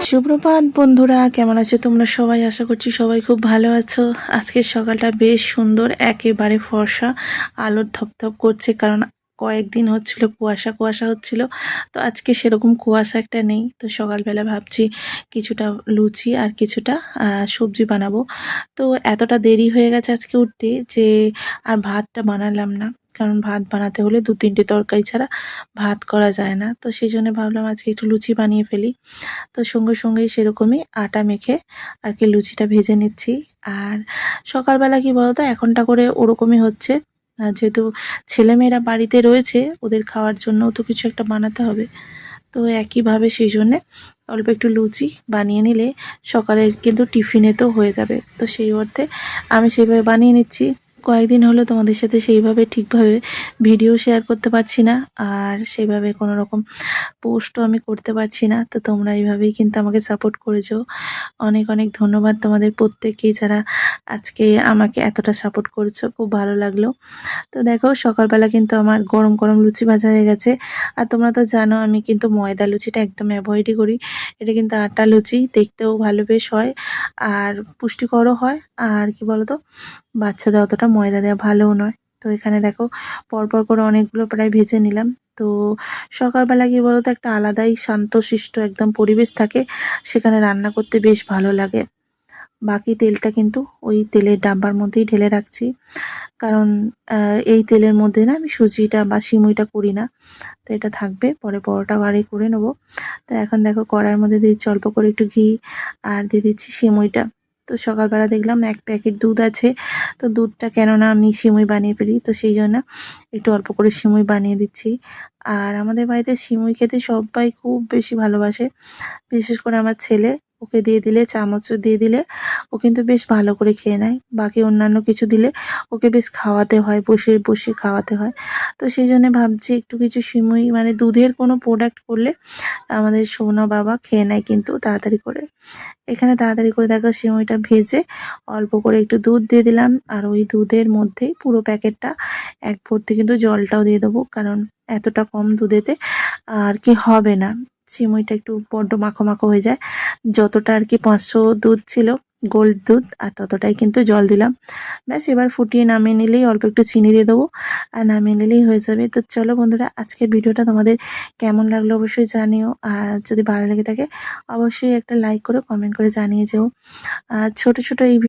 সুপ্রভাত বন্ধুরা, কেমন আছো তোমরা সবাই? আশা করছি সবাই খুব ভালো আছো। আজকের সকালটা বেশ সুন্দর, একেবারে ফর্সা, আলোর ধপধপ করছে। কারণ কয়েকদিন হচ্ছিল কুয়াশা কুয়াশা হচ্ছিল, তো আজকে সেরকম কুয়াশা একটা নেই। তো সকালবেলা ভাবছি কিছুটা লুচি আর কিছুটা সবজি বানাবো। তো এতটা দেরি হয়ে গেছে আজকে উঠতে যে আর ভাতটা বানালাম না। কারণ ভাত বানাতে হলে 2-3টে তরকারি ছাড়া ভাত করা যায় না। তো সেই জন্য ভাবলাম আজকে একটু লুচি বানিয়ে ফেলি। তো সঙ্গে সঙ্গেই সেরকমই আটা মেখে আর কি লুচিটা ভেজে নিচ্ছি। আর সকালবেলা কি বলতো, এখনটা করে ওরকমই হচ্ছে। যেহেতু ছেলেমেয়েরা বাড়িতে রয়েছে, ওদের খাওয়ার জন্য তো কিছু একটা বানাতে হবে। তো একইভাবে সেই জন্যে অল্প একটু লুচি বানিয়ে নিলে সকালের কিন্তু টিফিনে তো হয়ে যাবে। তো সেই অর্থে আমি সেইভাবে বানিয়ে নিচ্ছি। কয়েকদিন হলো তোমাদের সাথে সেইভাবে ঠিকভাবে ভিডিও শেয়ার করতে পারছি না, আর সেইভাবে কোনো রকম পোস্টও আমি করতে পারছি না। তো তোমরা এইভাবেই কিন্তু আমাকে সাপোর্ট করেছো। অনেক অনেক ধন্যবাদ তোমাদের প্রত্যেককেই, যারা আজকে আমাকে এতটা সাপোর্ট করেছো, খুব ভালো লাগলো। তো দেখো সকালবেলা কিন্তু আমার গরম গরম লুচি ভাজা হয়ে গেছে। আর তোমরা তো জানো আমি কিন্তু ময়দা লুচিটা একদম অ্যাভয়েডই করি। এটা কিন্তু আটা লুচি, দেখতেও ভালো বেশ হয় আর পুষ্টিকরও হয়। আর কি বলতো, বাচ্চাদের অতটা ময়দা দেওয়া ভালোও নয়। তো এখানে দেখো পরপর করে অনেকগুলো প্রায় ভেজে নিলাম। তো সকালবেলা কি বলতো, একটা আলাদাই শান্তশিষ্ট একদম পরিবেশ থাকে, সেখানে রান্না করতে বেশ ভালো লাগে। বাকি তেলটা কিন্তু ওই তেলের ডাব্বার মধ্যেই ঢেলে রাখছি। কারণ এই তেলের মধ্যে না আমি সুজিটা বা সিমুইটা করি না। তো এটা থাকবে, পরে পরোটা বাড়ি করে নেবো। তো এখন দেখো কড়াইয়ের মধ্যে দিচ্ছি অল্প করে একটু ঘি, আর দিয়ে দিচ্ছি সিমুইটা। তো সকালবেলা দেখলাম 1 প্যাকেট দুধ আছে, তো দুধটা কেননা আমি সিমুই বানিয়ে ফেলি, তো সেই জন্য একটু অল্প করে সিমুই বানিয়ে দিচ্ছি। আর আমাদের বাড়িতে সিমুই খেতে সবাই খুব বেশি ভালোবাসে, বিশেষ করে আমার ছেলে। ওকে দিয়ে দিলে, চামচও দিয়ে দিলে ও কিন্তু বেশ ভালো করে খেয়ে নেয়। বাকি অন্যান্য কিছু দিলে ওকে বেশ খাওয়াতে হয়, বসে বসে খাওয়াতে হয়। তো সেই জন্য ভাবছি একটু কিছু সিমুই মানে দুধের কোনো প্রোডাক্ট করলে আমাদের সোনা বাবা খেয়ে নেয় কিন্তু তাড়াতাড়ি করে। এখানে তাড়াতাড়ি করে দেখো সিমুইটা ভেজে অল্প করে একটু দুধ দিয়ে দিলাম, আর ওই দুধের মধ্যেই পুরো প্যাকেটটা এক ভর্তি কিন্তু জলটাও দিয়ে দেবো। কারণ এতটা কম দুধেতে আর কি হবে না, সিমুইটা একটু বড্ড মাখো মাখো হয়ে যায়। যতটা আর কি 500 দুধ ছিল, গোল্ড দুধ, আর ততটাই কিন্তু জল দিলাম। ব্যাস এবার ফুটিয়ে নামিয়ে নিলেই, অল্প একটু চিনি দিয়ে দেবো আর নামিয়ে নিলেই হয়ে যাবে। তো চলো বন্ধুরা, আজকের ভিডিওটা তোমাদের কেমন লাগলো অবশ্যই জানিও। আর যদি ভালো লেগে থাকে অবশ্যই একটা লাইক করে কমেন্ট করে জানিয়ে যেও। আর ছোট ছোট এই